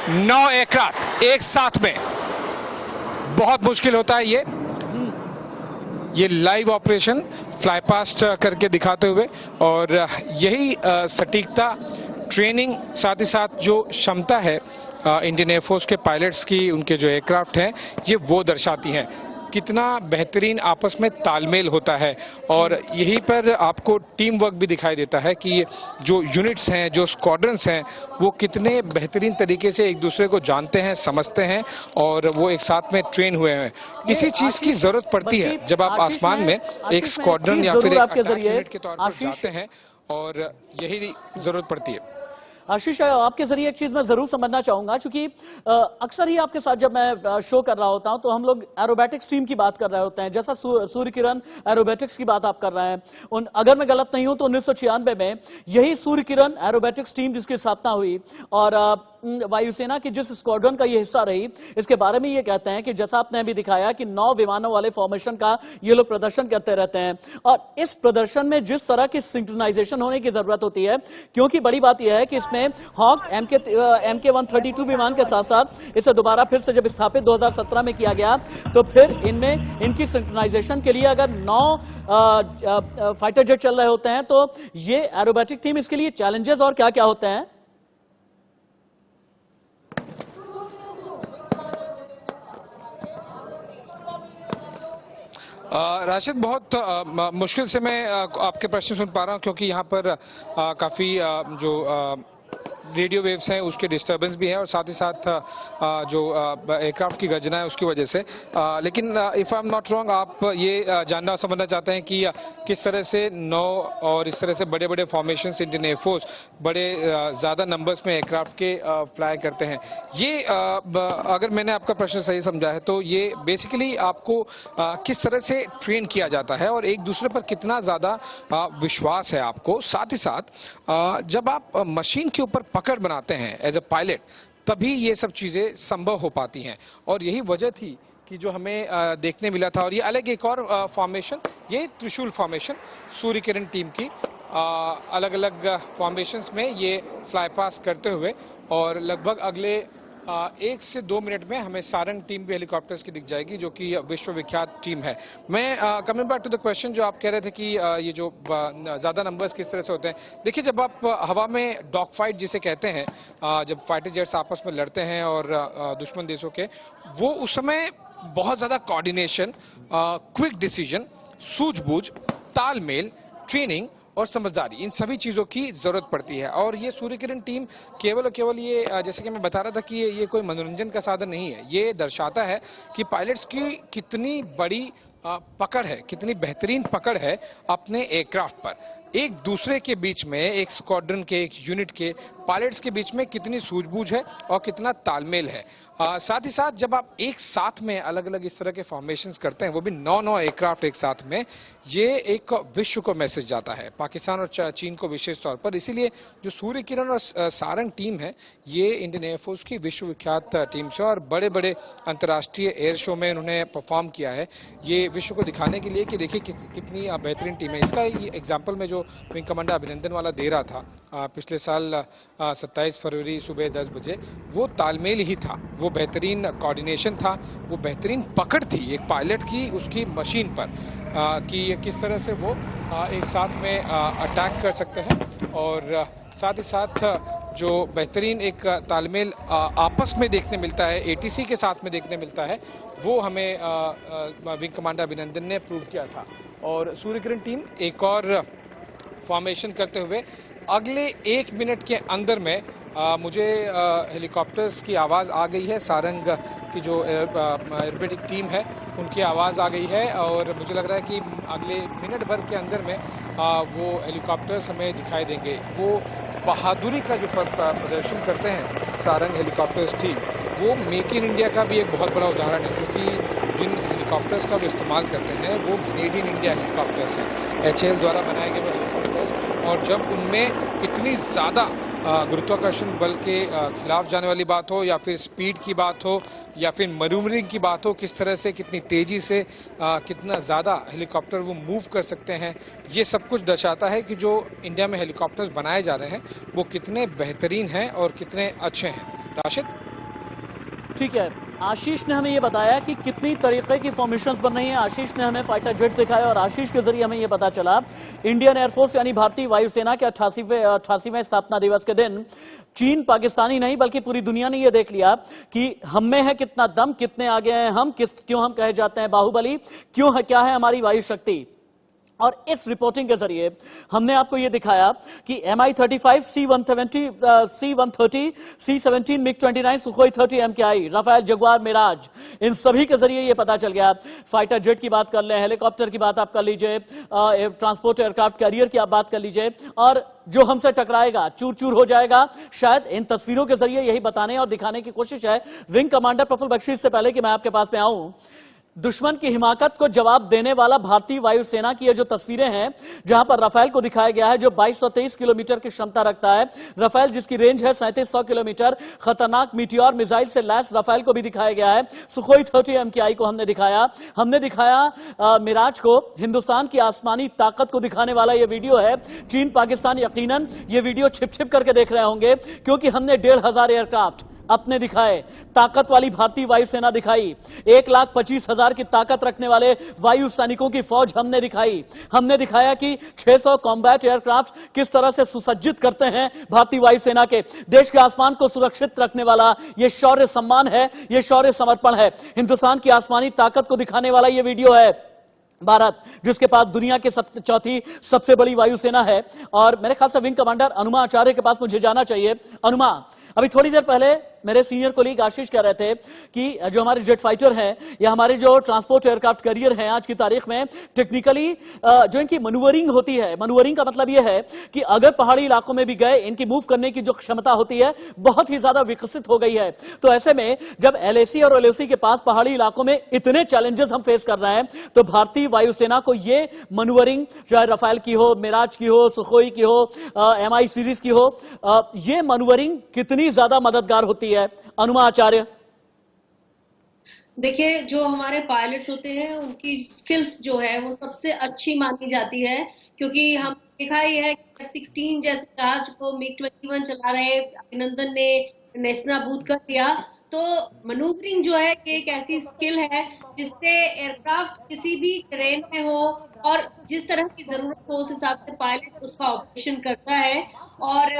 9 aircraft एक साथ में, बहुत मुश्किल होता है ये लाइव ऑपरेशन फ्लाई पास्ट करके दिखाते हुए, और यही सटीकता, ट्रेनिंग, साथ ही साथ जो क्षमता है इंडियन एयरफोर्स के पायलट्स की, उनके जो एयरक्राफ्ट हैं ये वो दर्शाती हैं कितना बेहतरीन आपस में तालमेल होता है। और यहीं पर आपको टीम वर्क भी दिखाई देता है कि जो यूनिट्स हैं, जो स्क्वाड्रन्स हैं, वो कितने बेहतरीन तरीके से एक दूसरे को जानते हैं, समझते हैं और वो एक साथ में ट्रेन हुए हैं। इसी चीज़ की ज़रूरत पड़ती है जब आप आसमान में एक स्क्वाड्रन या फिर एक अटैक यूनिट के तौर पर जाते हैं, और यही ज़रूरत पड़ती है। आशीष, आपके जरिए एक चीज मैं जरूर समझना चाहूंगा, क्योंकि अक्सर ही आपके साथ जब मैं शो कर रहा होता हूं तो हम लोग एरोबेटिक्स टीम की बात कर रहे होते हैं, जैसा सूर्य किरण एरोबेटिक्स की बात आप कर रहे हैं। अगर मैं गलत नहीं हूं तो 1996 में यही सूर्य किरण एरोबेटिक्स टीम जिसकी स्थापना हुई और वायुसेना की जिस स्क्वाड्रन का ये हिस्सा रही, इसके बारे में ये कहते हैं कि जैसा आपने अभी दिखाया कि 9 विमानों वाले फॉर्मेशन का ये लोग प्रदर्शन करते रहते हैं, और इस प्रदर्शन में जिस तरह की सिंक्रोनाइजेशन होने की जरूरत होती है, क्योंकि बड़ी बात यह है कि इसमें हॉक MK-132 विमान के साथ साथ इसे दोबारा फिर से जब स्थापित 2017 में किया गया, तो फिर इनमें इनकी सिंक्रोनाइजेशन के लिए अगर 9 फाइटर जेट चल रहे होते हैं, तो ये एरोबेटिक टीम, इसके लिए चैलेंजेस और क्या क्या होते हैं? राशिद, बहुत मुश्किल से मैं आपके प्रश्न सुन पा रहा हूं, क्योंकि यहाँ पर काफ़ी जो रेडियो वेव्स हैं उसके डिस्टर्बेंस भी है, और साथ ही साथ जो एयरक्राफ्ट की गर्जना है उसकी वजह से। लेकिन if I am not wrong, आप ये जानना समझना चाहते हैं कि किस तरह से 9 और इस तरह से बड़े बड़े फॉर्मेशंस इंडियन एयरफोर्स बड़े ज़्यादा नंबर्स में एयरक्राफ्ट के फ्लाई करते हैं। ये अगर मैंने आपका प्रश्न सही समझा है तो ये बेसिकली आपको किस तरह से ट्रेन किया जाता है और एक दूसरे पर कितना ज़्यादा विश्वास है आपको, साथ ही साथ जब आप मशीन के ऊपर पकड़ बनाते हैं एज अ पायलट, तभी ये सब चीज़ें संभव हो पाती हैं। और यही वजह थी कि जो हमें देखने मिला था। और ये अलग एक और फॉर्मेशन, ये त्रिशूल फॉर्मेशन सूर्य किरण टीम की अलग अलग फॉर्मेशंस में ये फ्लाई पास करते हुए, और लगभग अगले 1 से 2 मिनट में हमें सारंग टीम भी हेलीकॉप्टर्स की दिख जाएगी, जो कि विश्वविख्यात टीम है। मैं coming back to the question जो आप कह रहे थे कि ये जो ज़्यादा नंबर्स किस तरह से होते हैं, देखिए जब आप हवा में डॉग फाइट जिसे कहते हैं, जब फाइटर जेट्स आपस में लड़ते हैं और दुश्मन देशों के, वो उस समय बहुत ज़्यादा कोऑर्डिनेशन, क्विक डिसीजन, सूझबूझ, तालमेल, ट्रेनिंग और समझदारी, इन सभी चीज़ों की ज़रूरत पड़ती है। और ये सूर्य किरण टीम केवल और केवल ये, जैसे कि मैं बता रहा था कि ये कोई मनोरंजन का साधन नहीं है, ये दर्शाता है कि पायलट्स की कितनी बड़ी पकड़ है, कितनी बेहतरीन पकड़ है अपने एयरक्राफ्ट पर। एक दूसरे के बीच में, एक स्क्वाड्रन के, एक यूनिट के पायलट्स के बीच में कितनी सूझबूझ है और कितना तालमेल है। साथ ही साथ जब आप एक साथ में अलग अलग इस तरह के फॉर्मेशंस करते हैं, वो भी 9 एयरक्राफ्ट एक साथ में, ये एक विश्व को मैसेज जाता है, पाकिस्तान और चीन को विशेष तौर पर। इसीलिए जो सूर्य किरण और सारंग टीम है, ये इंडियन एयरफोर्स की विश्वविख्यात टीम से, और बड़े बड़े अंतर्राष्ट्रीय एयर शो में उन्होंने परफॉर्म किया है, ये विश्व को दिखाने के लिए कि देखिए कितनी बेहतरीन टीम है। इसका एग्जाम्पल में जो विंग कमांडर अभिनंदन वाला दे रहा था पिछले साल 27 फरवरी सुबह 10 बजे, वो तालमेल ही था, वो बेहतरीन कोऑर्डिनेशन था, वो बेहतरीन पकड़ थी एक पायलट की उसकी मशीन पर, कि किस तरह से वो एक साथ में अटैक कर सकते हैं, और साथ ही साथ जो बेहतरीन एक तालमेल आपस में देखने मिलता है, ATC के साथ में देखने मिलता है, वो हमें विंग कमांडर अभिनंदन ने प्रूव किया था। और सूर्य किरण टीम एक और फॉर्मेशन करते हुए अगले 1 मिनट के अंदर में मुझे हेलीकॉप्टर्स की आवाज़ आ गई है, सारंग की जो एरोबेटिक टीम है उनकी आवाज़ आ गई है, और मुझे लग रहा है कि अगले मिनट भर के अंदर में वो हेलीकॉप्टर्स हमें दिखाई देंगे। वो बहादुरी का जो प्रदर्शन करते हैं सारंग हेलीकॉप्टर्स टीम, वो मेक इन इंडिया का भी एक बहुत बड़ा उदाहरण है, क्योंकि जिन हेलीकॉप्टर्स का वो इस्तेमाल करते हैं वो मेड इन इंडिया हेलीकॉप्टर्स हैं, HAL द्वारा बनाए गए वो हेलीकॉप्टर्स। और जब उनमें इतनी ज़्यादा गुरुत्वाकर्षण बल के खिलाफ जाने वाली बात हो, या फिर स्पीड की बात हो, या फिर मैन्यूवरिंग की बात हो, किस तरह से, कितनी तेज़ी से, कितना ज़्यादा हेलीकॉप्टर वो मूव कर सकते हैं, ये सब कुछ दर्शाता है कि जो इंडिया में हेलीकॉप्टर्स बनाए जा रहे हैं वो कितने बेहतरीन हैं और कितने अच्छे हैं। राशिद। ठीक है, आशीष ने हमें ये बताया कि कितनी तरीके की फॉर्मेशंस बन रही हैं। आशीष ने हमें फाइटर जेट दिखाया और आशीष के जरिए हमें ये पता चला इंडियन एयरफोर्स यानी भारतीय वायुसेना के 88वें स्थापना दिवस के दिन चीन पाकिस्तानी नहीं बल्कि पूरी दुनिया ने ये देख लिया कि हम में है कितना दम, कितने आगे हैं हम, क्यों हम कहे जाते हैं बाहुबली, क्यों है, क्या है हमारी वायु शक्ति। और इस रिपोर्टिंग के जरिए हमने आपको यह दिखाया कि MI-35, C-130, C-17, MiG-29, Sukhoi 30 MKI, Rafale, Jaguar, Mirage, इन सभी के जरिए यह पता चल गया। फाइटर जेट की बात कर लें, हेलीकॉप्टर की बात आप कर लीजिए, ट्रांसपोर्ट एयरक्राफ्ट कैरियर की आप बात कर लीजिए, और जो हमसे टकराएगा चूर चूर हो जाएगा। शायद इन तस्वीरों के जरिए यही बताने और दिखाने की कोशिश है विंग कमांडर प्रफुल्ल बख्शी। से पहले कि मैं आपके पास में आऊं, दुश्मन की हिमाकत को जवाब देने वाला भारतीय वायुसेना की ये जो तस्वीरें हैं, जहां पर राफेल को दिखाया गया है जो 2223 किलोमीटर की क्षमता रखता है, राफेल जिसकी रेंज है 3700 किलोमीटर, खतरनाक मीटियोर मिसाइल से लैस राफेल को भी दिखाया गया है, सुखोई 30 MKI को हमने दिखाया मिराज को, हिंदुस्तान की आसमानी ताकत को दिखाने वाला ये वीडियो है। चीन पाकिस्तान यकीनन ये वीडियो छिप छिप करके देख रहे होंगे, क्योंकि हमने 1500 एयरक्राफ्ट अपने दिखाए, ताकत वाली भारतीय वायुसेना दिखाई, 1,25,000 की ताकत रखने वाले वायु सैनिकों की फौज हमने दिखाई। हमने दिखाया कि 600 कॉम्बैट एयरक्राफ्ट किस तरह से सुसज्जित करते हैं भारतीय वायुसेना के। देश के आसमान को सुरक्षित रखने वाला यह शौर्य सम्मान है, यह शौर्य समर्पण है। हिंदुस्तान की आसमानी ताकत को दिखाने वाला यह वीडियो है। भारत जिसके पास दुनिया के चौथी सबसे बड़ी वायुसेना है, और मेरे ख्याल से विंग कमांडर अनुमा आचार्य के पास मुझे जाना चाहिए। अनुमा, अभी थोड़ी देर पहले मेरे सीनियर कोलीग आशीष कह रहे थे कि जो हमारे जेट फाइटर हैं या हमारे जो ट्रांसपोर्ट एयरक्राफ्ट कैरियर हैं आज की तारीख में टेक्निकली जो इनकी मैन्यूवरिंग होती है, मैन्यूवरिंग का मतलब यह है कि अगर पहाड़ी इलाकों में भी गए, इनकी मूव करने की जो क्षमता होती है बहुत ही ज्यादा विकसित हो गई है। तो ऐसे में जब LAC और LOC के पास पहाड़ी इलाकों में इतने चैलेंजेस हम फेस कर रहे हैं, तो भारतीय वायुसेना को ये मैन्यूवरिंग, चाहे राफेल की हो, मिराज की हो, सुखोई की हो, MI सीरीज की हो, ये मैन्यूवरिंग कितनी ज्यादा मददगार होती है अनुमा आचार्य? देखिए, जो हमारे पायलट्स होते हैं उनकी स्किल्स जो है वो सबसे अच्छी मानी जाती है, क्योंकि हम देखा ही है कि F-16 जैसे जहाज को MiG-21 चला रहे अभिनंदन ने नेस्तनाबूद कर दिया। तो मैन्यूवरिंग जो है ये एक ऐसी स्किल है जिससे एयरक्राफ्ट किसी भी टेरेन में हो और जिस तरह की जरूरत हो उस हिसाब से पायलट उसका ऑपरेशन करता है। और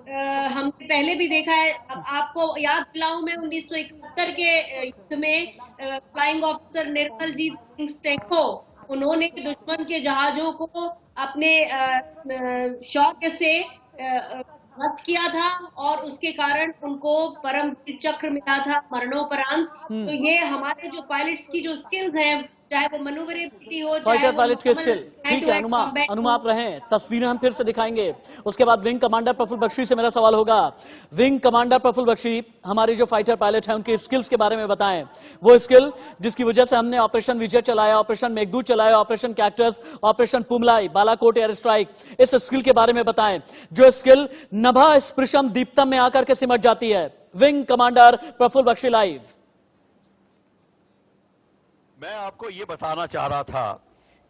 हमने पहले भी देखा है, आपको याद दिलाऊं मैं 1971 के युद्ध में फ्लाइंग ऑफिसर निर्मलजीत सिंह सेंको, उन्होंने दुश्मन के जहाजों को अपने शौर्य से ध्वस्त किया था और उसके कारण उनको परमवीर चक्र मिला था मरणोपरांत। तो ये हमारे जो पायलट्स की जो स्किल्स हैं, चाहे वो मैन्यूवरेबिलिटी हो, फाइटर पायलट के स्किल, ठीक है अनुमा आप रहें, तस्वीरें हम फिर से दिखाएंगे। उसके बाद विंग कमांडर प्रफुल्ल बख्शी से मेरा सवाल होगा, विंग कमांडर प्रफुल्ल बख्शी, हमारे जो फाइटर पायलट हैं उनके स्किल्स के बारे में बताएं। वो स्किल जिसकी वजह से हमने ऑपरेशन विजय चलाया, ऑपरेशन मेघदूत चलाया, operation cactus, operation Poomalai, Balakot air strike, इस स्किल के बारे में बताएं, जो स्किल नभा स्पृशम दीप्तम में आकर के सिमट जाती है। Wing commander Praful Bakshi live. मैं आपको ये बताना चाह रहा था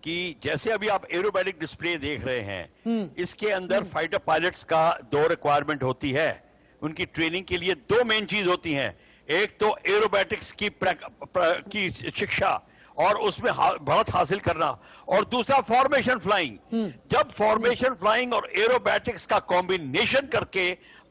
कि जैसे अभी आप एरोबैटिक डिस्प्ले देख रहे हैं, इसके अंदर फाइटर पायलट्स का 2 रिक्वायरमेंट होती है। उनकी ट्रेनिंग के लिए 2 मेन चीज होती हैं, एक तो एरोबैटिक्स की शिक्षा और उसमें बढ़त हासिल करना, और दूसरा फॉर्मेशन फ्लाइंग। जब फॉर्मेशन फ्लाइंग और एरोबैटिक्स का कॉम्बिनेशन करके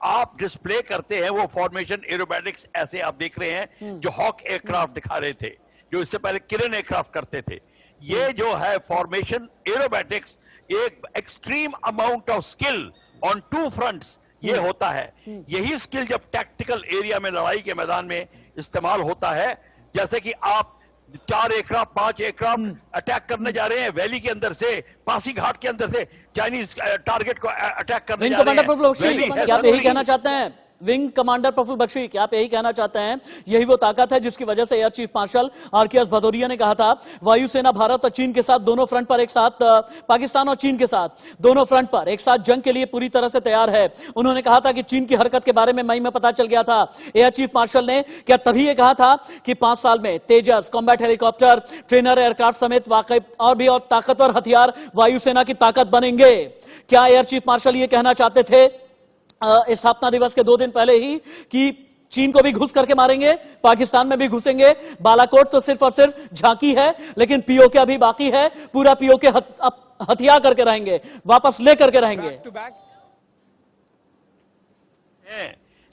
आप डिस्प्ले करते हैं, वो फॉर्मेशन एरोबैटिक्स ऐसे आप देख रहे हैं जो हॉक एयरक्राफ्ट दिखा रहे थे, जो इससे पहले किरण एयरक्राफ्ट करते थे। ये जो है फॉर्मेशन एरोबैटिक्स, एक extreme amount of skill on 2 fronts ये होता है। यही स्किल जब टैक्टिकल एरिया में, लड़ाई के मैदान में इस्तेमाल होता है, जैसे कि आप 4 एयरक्राफ्ट 5 एयरक्राफ्ट अटैक करने जा रहे हैं वैली के अंदर से, पासी घाट के अंदर से चाइनीज टारगेट को अटैक करने जा रहे हैं। क्या आप यही कहना चाहते हैं विंग कमांडर प्रफुल्ल बख्शी, क्या आप यही कहना चाहते हैं यही वो ताकत है जिसकी वजह से air chief marshal RKS Bhadauria ने कहा था वायुसेना भारत और चीन के साथ दोनों फ्रंट पर एक साथ, पाकिस्तान और चीन के साथ दोनों फ्रंट पर एक साथ जंग के लिए पूरी तरह से तैयार है। उन्होंने कहा था कि चीन की हरकत के बारे में मई में पता चल गया था। एयर चीफ मार्शल ने क्या तभी ये कहा था कि 5 साल में तेजस, कॉम्बैट हेलीकॉप्टर, ट्रेनर एयरक्राफ्ट समेत वाकई और भी और ताकतवर हथियार वायुसेना की ताकत बनेंगे? क्या एयर चीफ मार्शल ये कहना चाहते थे स्थापना दिवस के 2 दिन पहले ही कि चीन को भी घुस करके मारेंगे, पाकिस्तान में भी घुसेंगे। बालाकोट तो सिर्फ और सिर्फ झांकी है, लेकिन पीओके अभी बाकी है। पूरा पीओके हथियार करके रहेंगे, वापस ले करके रहेंगे। Back to back.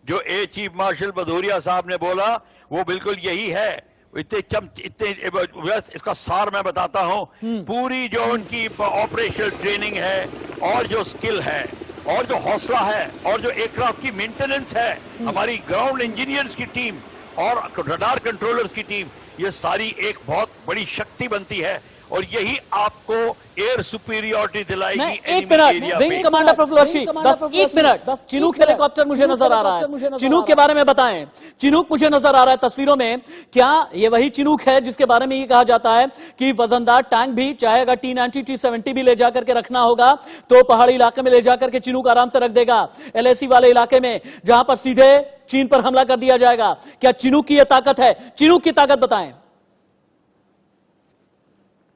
जो चीफ मार्शल भदौरिया साहब ने बोला वो बिल्कुल यही है। इतने बस इसका सार मैं बताता हूं। पूरी जो उनकी ऑपरेशनल ट्रेनिंग है और जो स्किल है और जो हौसला है और जो एयरक्राफ्ट की मेंटेनेंस है, हमारी ग्राउंड इंजीनियर्स की टीम और रडार कंट्रोलर्स की टीम, ये सारी एक बहुत बड़ी शक्ति बनती है और यही आपको एयर सुपीरियरिटी दिलाएगी। एक minute, wing commander Praful Bakshi, बस एक मिनट। चिनूक हेलीकॉप्टर मुझे नजर आ रहा है, चिनूक के बारे में बताएं। चिनूक मुझे नजर आ रहा है तस्वीरों में, क्या ये वही चिनूक है जिसके बारे में ये कहा जाता है कि वजनदार टैंक भी, चाहे अगर T-90 T-70 भी ले जाकर के रखना होगा तो पहाड़ी इलाके में ले जाकर के चिनूक आराम से रख देगा। LAC वाले इलाके में जहां पर सीधे चीन पर हमला कर दिया जाएगा। क्या चिनूक की यह ताकत है? चिनूक की ताकत बताएं।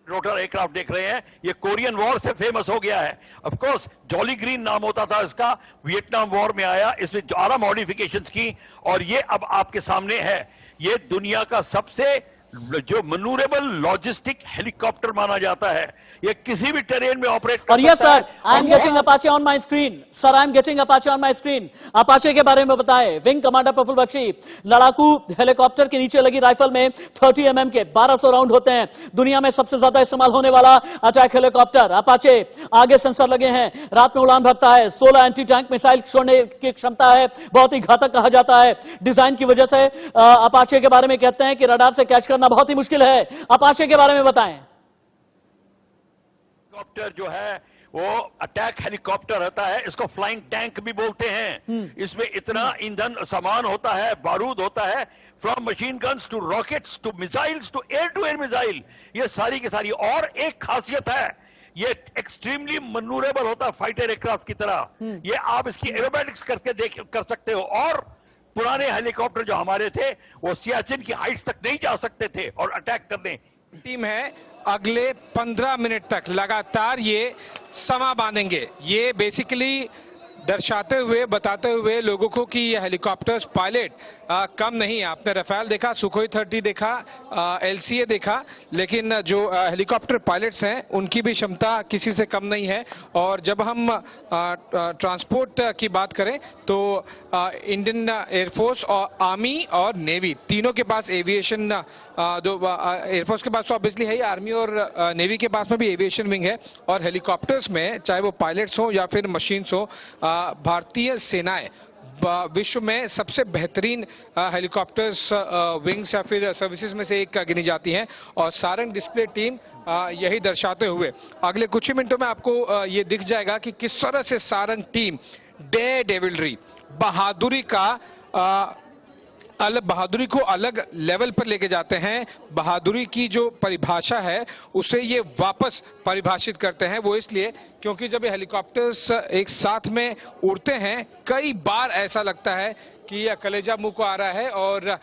रोटर एयरक्राफ्ट देख रहे हैं, ये कोरियन वॉर से फेमस हो गया है। ऑफ कोर्स जॉली ग्रीन नाम होता था इसका, वियतनाम वॉर में आया, इसमें 12 मॉडिफिकेशंस की और ये अब आपके सामने है। ये दुनिया का सबसे जो मनूरेबल लॉजिस्टिक हेलीकॉप्टर माना जाता है। ये किसी भी टेरेन में ऑपरेट कर और यस सकता सर, है। I am getting Apache on my screen. Sir, I am getting Apache on my screen. Apache के बारे में बताएं। विंग कमांडर प्रफुल्ल बख्शी, लड़ाकू हेलीकॉप्टर के नीचे लगी राइफल में 30 mm के 1200 राउंड होते हैं। दुनिया में सबसे ज्यादा इस्तेमाल होने वाला अटैक हेलीकॉप्टर अपाचे। आगे सेंसर लगे हैं, रात में उड़ान भरता है, 16 एंटी टैंक मिसाइल छोड़ने की क्षमता है, बहुत ही घातक कहा जाता है। डिजाइन की वजह से अपाचे के बारे में कहते हैं कि रडार से कैच करना बहुत ही मुश्किल है। अपाचे के बारे में बताएं। हेलीकॉप्टर जो है वो अटैक हेलीकॉप्टर होता है, इसको फ्लाइंग टैंक भी बोलते हैं। इसमें इतना ईंधन सामान होता है, बारूद होता है, from machine guns to rockets to missiles to air missile, ये सारी की सारी। और एक खासियत है, ये एक्सट्रीमली मनूरेबल होता है फाइटर एयरक्राफ्ट की तरह। ये आप इसकी एरोबैटिक्स करके कर सकते हो। और पुराने हेलीकॉप्टर जो हमारे थे वो सियाचिन की हाइट्स तक नहीं जा सकते थे और अटैक करने। टीम है अगले 15 मिनट तक लगातार ये समा बांधेंगे। ये बेसिकली दर्शाते हुए, बताते हुए लोगों को कि ये हेलीकॉप्टर्स पायलट कम नहीं है। आपने रफेल देखा, सुखोई 30 देखा, LCA देखा, लेकिन जो हेलीकॉप्टर पायलट्स हैं उनकी भी क्षमता किसी से कम नहीं है। और जब हम ट्रांसपोर्ट की बात करें तो इंडियन एयरफोर्स और आर्मी और नेवी तीनों के पास एविएशन, एयरफोर्स के पास तो ऑब्वियसली है ही, आर्मी और नेवी के पास में भी एविएशन विंग है। और हेलीकॉप्टर्स में चाहे वो पायलट्स हो या फिर मशीन्स हो, भारतीय सेनाएं विश्व में सबसे बेहतरीन हेलीकॉप्टर्स विंग्स या फिर सर्विसेज में से एक गिनी जाती हैं। और सारंग डिस्प्ले टीम यही दर्शाते हुए अगले कुछ ही मिनटों में आपको ये दिख जाएगा कि किस तरह से सारंग टीम डेयर डेविलरी, बहादुरी का बहादुरी को अलग लेवल पर लेके जाते हैं। बहादुरी की जो परिभाषा है उसे ये वापस परिभाषित करते हैं। वो इसलिए क्योंकि जब ये हेलीकॉप्टर्स एक साथ में उड़ते हैं, कई बार ऐसा लगता है कि ये कलेजा मुंह को आ रहा है और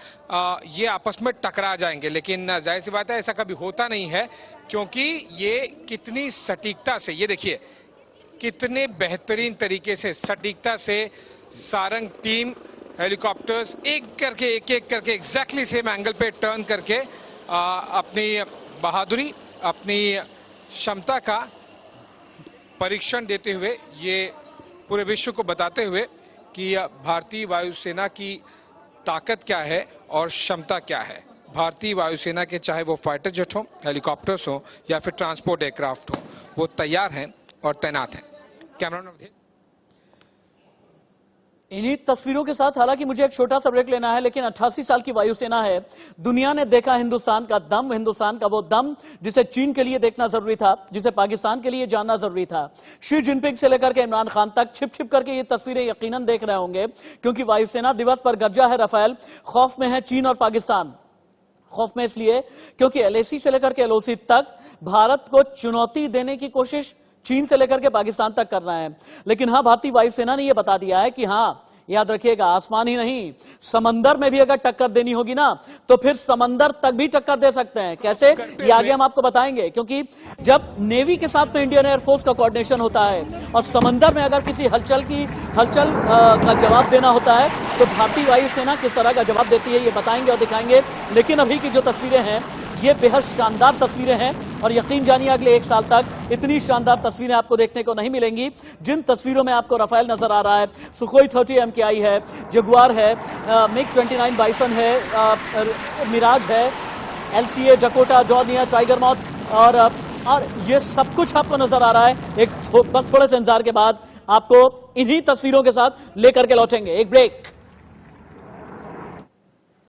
ये आपस में टकरा जाएंगे। लेकिन जाहिर सी बात है ऐसा कभी होता नहीं है, क्योंकि ये कितनी सटीकता से, ये देखिए कितने बेहतरीन तरीके से सटीकता से सारंग टीम हेलीकॉप्टर्स एक करके एग्जैक्टली सेम एंगल पे टर्न करके अपनी बहादुरी, अपनी क्षमता का परीक्षण देते हुए, ये पूरे विश्व को बताते हुए कि भारतीय वायुसेना की ताकत क्या है और क्षमता क्या है। भारतीय वायुसेना के चाहे वो फाइटर जेट हो, हेलीकॉप्टर्स हो या फिर ट्रांसपोर्ट एयरक्राफ्ट हो, वो तैयार हैं और तैनात हैं। कैमरामैन इन्हीं तस्वीरों के साथ, हालांकि मुझे एक छोटा सा ब्रेक लेना है, लेकिन 88 साल की वायुसेना है। दुनिया ने देखा हिंदुस्तान का दम, हिंदुस्तान का वो दम जिसे चीन के लिए देखना जरूरी था, जिसे पाकिस्तान के लिए जानना जरूरी था। शी जिनपिंग से लेकर के इमरान खान तक छिप छिप करके ये तस्वीरें यकीनन देख रहे होंगे, क्योंकि वायुसेना दिवस पर गरजा है रफेल। खौफ में है चीन और पाकिस्तान। खौफ में इसलिए क्योंकि LAC से लेकर के LOC तक भारत को चुनौती देने की कोशिश चीन से लेकर के पाकिस्तान तक कर रहे हैं। लेकिन हाँ, भारतीय वायुसेना ने यह बता दिया है कि हाँ, याद रखिएगा, आसमान ही नहीं, समंदर में भी अगर टक्कर देनी होगी ना, तो फिर समंदर तक भी टक्कर दे सकते हैं। कैसे, ये आगे हम आपको बताएंगे, क्योंकि जब नेवी के साथ में इंडियन एयरफोर्स का कोऑर्डिनेशन होता है और समंदर में अगर किसी हलचल का जवाब देना होता है, तो भारतीय वायुसेना किस तरह का जवाब देती है, ये बताएंगे और दिखाएंगे। लेकिन अभी की जो तस्वीरें हैं, ये बेहद शानदार तस्वीरें हैं और यकीन जानिए अगले 1 साल तक इतनी शानदार तस्वीरें आपको देखने को नहीं मिलेंगी। जिन तस्वीरों में आपको राफेल नजर आ रहा है, सुखोई 30 MKI है, जगुआर है, मिग 29 बाइसन है, मिराज है, LCA, डकोटा, जॉर्नियर, टाइगर मॉथ और ये सब कुछ आपको नजर आ रहा है। बस थोड़े से इंतजार के बाद आपको इन्हीं तस्वीरों के साथ लेकर के लौटेंगे। एक ब्रेक।